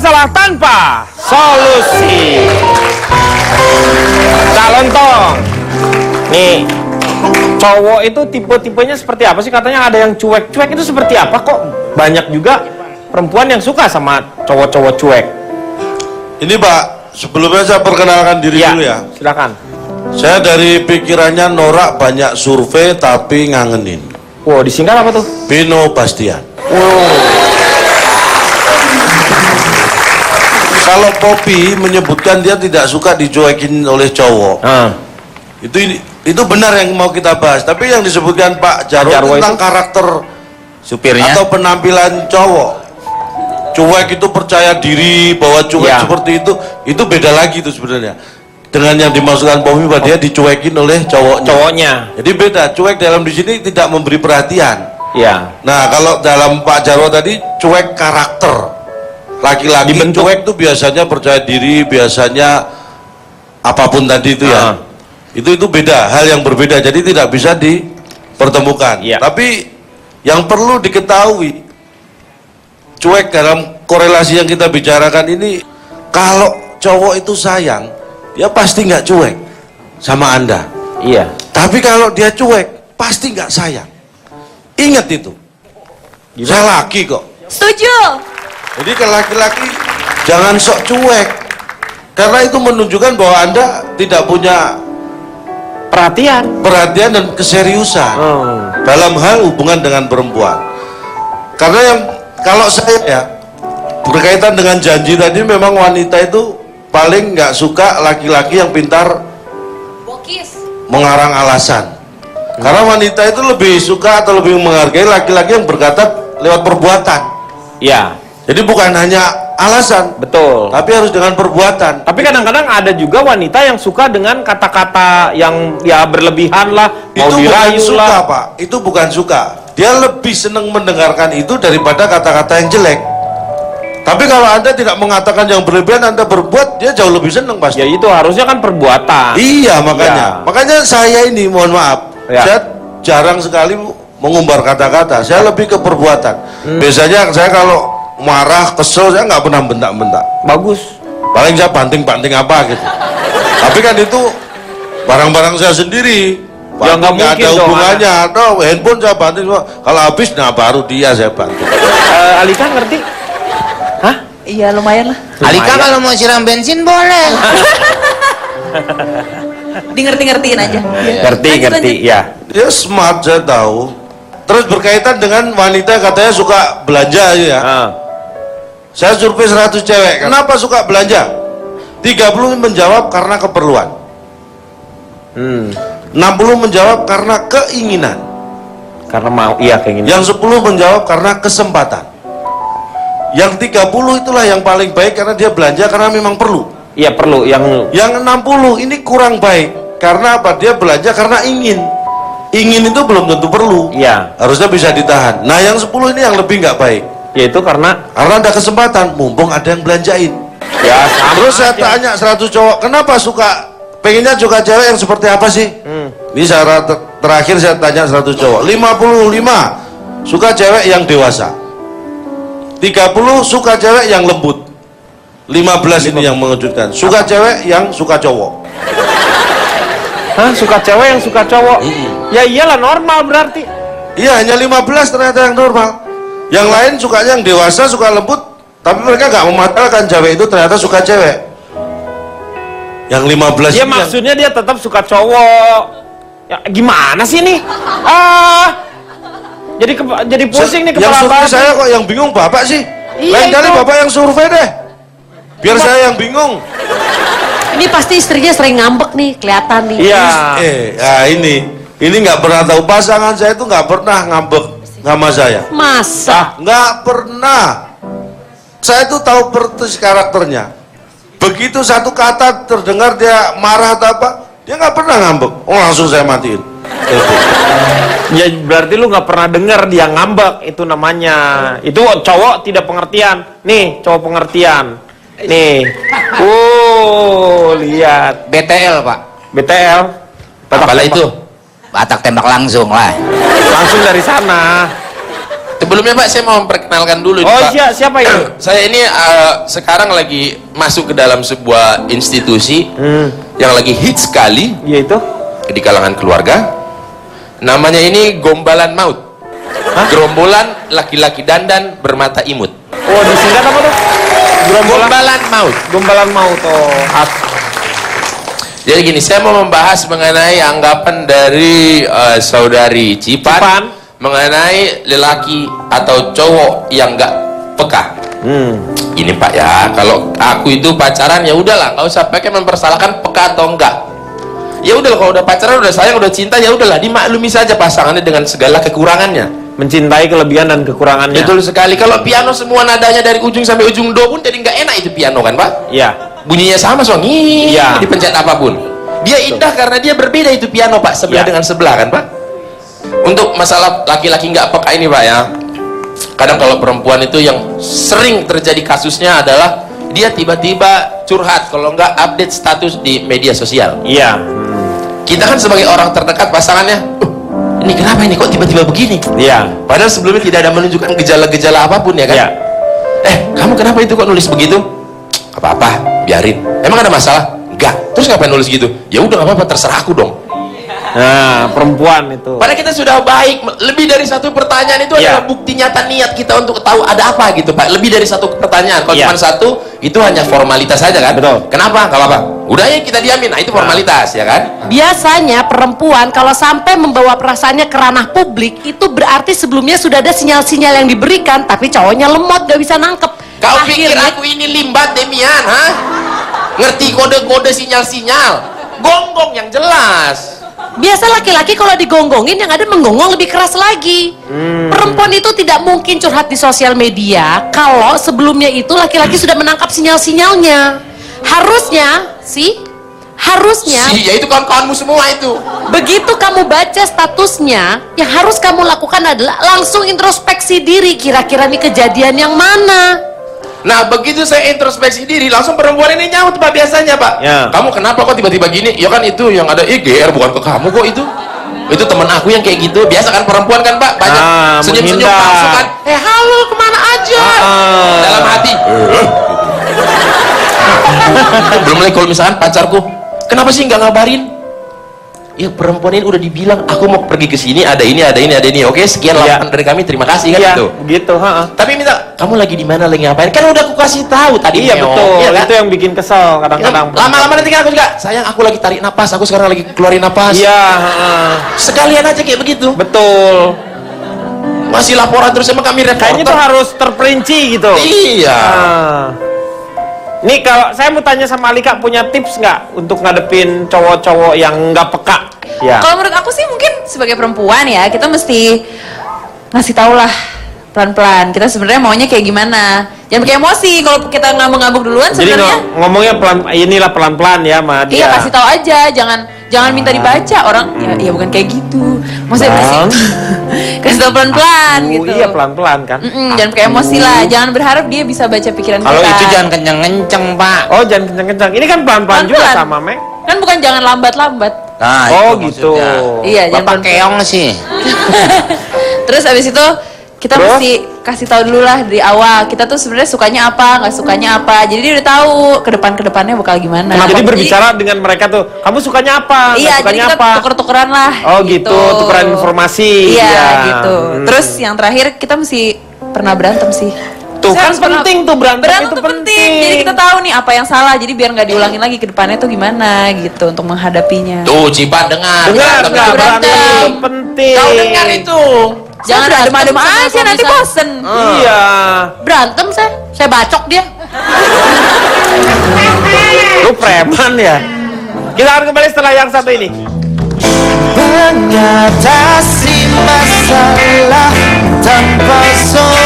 masalah tanpa solusi. Calon tong. Nih, cowok itu tipe-tipenya seperti apa sih? Katanya ada yang cuek-cuek, itu seperti apa kok? Banyak juga perempuan yang suka sama cowok-cowok cuek. Ini Pak, sebelumnya saya perkenalkan diri dulu ya. Silakan. Saya dari pikirannya norak banyak survei tapi ngangenin. Wow, disingkat apa tuh? Vino Bastian. Kalau Poppy menyebutkan dia tidak suka dicuekin oleh cowok, itu benar yang mau kita bahas. Tapi yang disebutkan Pak Jarwo tentang karakter supirnya atau penampilan cowok, cuek itu percaya diri bahwa cuek seperti itu beda lagi itu sebenarnya. Dengan yang dimaksudkan Poppy bahwa dia dicuekin oleh cowoknya. Jadi beda. Cuek dalam di sini tidak memberi perhatian. Iya. Nah, kalau dalam Pak Jarwo tadi cuek karakter. Laki-laki cuek itu biasanya percaya diri, biasanya apapun tadi itu ya. Itu beda, hal yang berbeda. Jadi tidak bisa dipertemukan. Tapi yang perlu diketahui, cuek dalam korelasi yang kita bicarakan ini, kalau cowok itu sayang, dia pasti nggak cuek sama Anda. Iya. Tapi kalau dia cuek, pasti nggak sayang. Ingat itu. Saya laki kok. Setuju. Jadi ke laki-laki jangan sok cuek, karena itu menunjukkan bahwa Anda tidak punya perhatian dan keseriusan dalam hal hubungan dengan perempuan. Karena yang kalau saya ya berkaitan dengan janji tadi, memang wanita itu paling nggak suka laki-laki yang pintar mengarang alasan. Karena wanita itu lebih suka atau lebih menghargai laki-laki yang berkata lewat perbuatan. Iya. Jadi bukan hanya alasan, betul, tapi harus dengan perbuatan. Tapi kadang-kadang ada juga wanita yang suka dengan kata-kata yang ya berlebihan lah, mau dirayu lah. Pak, itu bukan suka. Dia lebih senang mendengarkan itu daripada kata-kata yang jelek. Tapi kalau Anda tidak mengatakan yang berlebihan, Anda berbuat, dia jauh lebih senang pasti. Ya itu harusnya kan perbuatan. Iya, makanya saya ini mohon maaf, saya jarang sekali mengumbar kata-kata. Saya lebih ke perbuatan. Biasanya saya kalau marah, kesel, saya nggak pernah bentak-bentak. Bagus. Paling saya banting-banting apa gitu. Tapi kan itu barang-barang saya sendiri. Ya nggak mungkin ada hubungannya. No, handphone saya banting. Kalau habis, nah baru dia saya banting. Alika ngerti? Hah? Iya lumayan lah. Alika kalau mau siram bensin boleh. Di ngerti-ngertiin aja. Ngerti, ya. Dia smart, saya tahu. Terus berkaitan dengan wanita katanya suka belanja ya. Saya survei 100 cewek, kenapa suka belanja? 30 menjawab karena keperluan. 60 menjawab karena keinginan. Karena mau, iya keinginan. Yang 10 menjawab karena kesempatan. Yang 30 itulah yang paling baik karena dia belanja karena memang perlu. Iya perlu. Yang 60 ini kurang baik karena apa? Dia belanja karena ingin. Ingin itu belum tentu perlu. Iya. Harusnya bisa ditahan. Nah yang 10 ini yang lebih nggak baik. Yaitu karena ada kesempatan, mumpung ada yang belanjain. Ya sama. Terus saya tanya 100 cowok, kenapa suka, pengennya juga cewek yang seperti apa sih? Ini terakhir saya tanya 100 cowok, 55 suka cewek yang dewasa, 30 suka cewek yang lembut, 15 ini yang mengejutkan, suka cewek yang suka cowok. Hah? Suka cewek yang suka cowok? Ya iyalah, normal berarti. Iya, hanya 15 ternyata yang normal. Yang lain sukanya yang dewasa, suka lembut, tapi mereka nggak mematalkan cewek itu ternyata suka cewek. Yang 15 ya maksudnya dia tetap suka cowok. Ya gimana sih nih? Jadi pusing nih kepala. Yang survei saya kok yang bingung Bapak sih. Lain kali Bapak yang survei deh, biar saya yang bingung. Ini pasti istrinya sering ngambek nih, kelihatan nih. Iya. Ini nggak pernah tahu, pasangan saya itu nggak pernah ngambek sama saya. Masa? Nggak pernah. Saya itu tahu persis karakternya. Begitu satu kata terdengar dia marah atau apa, dia nggak pernah ngambek. Oh langsung saya matiin. Ya berarti lu nggak pernah dengar dia ngambek, itu namanya. Itu cowok tidak pengertian. Nih cowok pengertian. Nih. Lihat. BTL Pak. BTL. Apalah itu? Batak tembak langsung lah. Langsung dari sana. Itu Sebelumnya Pak, saya mau memperkenalkan dulu nih, Oh Pak. siapa ini? Saya ini sekarang lagi masuk ke dalam sebuah institusi yang lagi hits sekali Yaitu? di kalangan keluarga. Namanya ini Gombalan Maut. Gerombolan laki-laki dandan bermata imut. Oh disingkat apa tuh? Gombalan Maut. Gombalan maut. Oh Jadi gini, saya mau membahas mengenai anggapan dari saudari Cipan mengenai lelaki atau cowok yang nggak peka. Ini Pak ya, kalau aku itu pacaran ya udahlah, nggak usah pakai mempersalahkan peka atau enggak. Ya udahlah, kalau udah pacaran, udah sayang, udah cinta, ya udahlah, dimaklumi saja pasangannya dengan segala kekurangannya. Mencintai kelebihan dan kekurangannya. Betul sekali. Kalau piano semua nadanya dari ujung sampai ujung do pun jadi nggak enak itu piano kan Pak? Iya. Bunyinya sama soalnya. Iya. Dipencet apapun. Dia indah karena dia berbeda itu piano Pak, sebelah Iya. dengan sebelah kan Pak? Untuk masalah laki-laki nggak peka ini Pak ya, kadang kalau perempuan itu yang sering terjadi kasusnya adalah dia tiba-tiba curhat kalau nggak update status di media sosial. Iya. Kita kan sebagai orang terdekat pasangannya, ini kenapa ini kok tiba-tiba begini? Iya. Padahal sebelumnya tidak ada menunjukkan gejala-gejala apapun ya kan? Iya. Kamu kenapa itu kok nulis begitu? Apa-apa, biarin. Emang ada masalah? Enggak. Terus ngapain nulis gitu? Ya udah nggak apa-apa, terserah aku dong. Nah perempuan itu. Padahal kita sudah baik. Lebih dari satu pertanyaan itu Iya. adalah bukti nyata niat kita untuk tahu ada apa gitu Pak. Lebih dari satu pertanyaan. Kalau Iya. cuma satu, itu hanya formalitas saja kan? Betul. Kenapa? Gak apa-apa. Udah ya kita diamin. Nah itu formalitas ya kan? Biasanya perempuan kalau sampai membawa perasaannya ke ranah publik itu berarti sebelumnya sudah ada sinyal-sinyal yang diberikan, tapi cowoknya lemot gak bisa nangkep. Kau pikir Akhirnya- aku ini limbat Demian, ha? Ngerti kode-kode sinyal-sinyal? Gonggong yang jelas. Biasa laki-laki kalau digonggongin yang ada menggonggong lebih keras lagi. Perempuan itu tidak mungkin curhat di sosial media kalau sebelumnya itu laki-laki sudah menangkap sinyal-sinyalnya. Harusnya Ya itu kawan-kawanmu semua itu. begitu kamu baca statusnya, yang harus kamu lakukan adalah langsung introspeksi diri, kira-kira ini kejadian yang mana. Nah begitu saya introspeksi diri, langsung perempuan ini nyaut Pak biasanya Pak. Ya. Kamu kenapa kok tiba-tiba gini? Ya kan itu yang ada GR bukan ke kamu kok itu. Itu teman aku yang kayak gitu. Biasa kan perempuan kan Pak, banyak senyum-senyum menghindar. palsu kan. Halo kemana aja? Dalam hati. Belum lagi kalau misalkan pacarku, kenapa sih nggak ngabarin? Ya perempuan ini udah dibilang aku mau pergi ke sini, ada ini. Oke, sekian Iya. laporan dari kami, terima kasih kan Iya. gitu. Begitu. Tapi minta kamu lagi di mana, lagi ngapain? Kan udah aku kasih tahu tadi. Iya Neo. betul. Iya kan? Itu yang bikin kesel kadang-kadang. Lama-lama nanti kan aku juga, sayang aku lagi tarik napas, aku sekarang lagi keluarin napas. Iya. Sekalian aja kayak begitu. Betul. Masih laporan terus sama kami reporter. Kayaknya tuh harus terperinci gitu. Iya. Nih kalau saya mau tanya sama Alika, punya tips nggak untuk ngadepin cowok-cowok yang nggak peka? Ya. Kalau menurut aku sih mungkin sebagai perempuan ya kita mesti ngasih tau lah pelan-pelan kita sebenarnya maunya kayak gimana. Jangan pakai emosi. Kalau kita ngambek-ngambek duluan Jadi sebenarnya ngomongnya pelan-pelan ya sama dia. iya kasih tahu aja, jangan minta dibaca orang ya bukan kayak gitu. Maksudnya Bang. kasih tahu pelan-pelan Oh, gitu. iya pelan-pelan kan. Jangan pakai emosi lah. Jangan berharap dia bisa baca pikiran Kalau kita. itu jangan kenceng-kenceng Pak. Oh jangan kencang-kencang. Ini kan pelan-pelan juga Pelan-pelan. sama Mek. Kan bukan jangan lambat-lambat. Nah, Oh itu gitu. maksudnya. Iya, jangan Bapak pelan-pelan. keong sih. Terus abis itu kita Terus? mesti kasih tahu dulu lah dari awal kita tuh sebenarnya sukanya apa, nggak sukanya apa. Jadi dia udah tahu ke depannya bakal gimana. Jadi berbicara dengan mereka tuh, kamu sukanya apa? Nggak Iya, jadi sukanya kita apa? tuker-tukeran lah. Oh gitu, tukeran informasi. Iya, gitu. Hmm. Terus yang terakhir kita mesti pernah berantem sih. Tuh Saya kan harus pernah- penting tuh berantem itu tuh penting. Jadi kita tahu nih apa yang salah. Jadi biar nggak diulangin lagi ke depannya tuh gimana gitu untuk menghadapinya. Tuh Cipan dengar. Dengar, Berantem, nggak berantem. berantem itu penting. Kau dengar itu. Jangan Saya adem-adem berantem sama aja nanti suami saya. bosen. Iya. Berantem saya bacok dia. Lu preman ya. Kita akan kembali setelah yang satu ini. Mengatasi masalah tanpa solusi.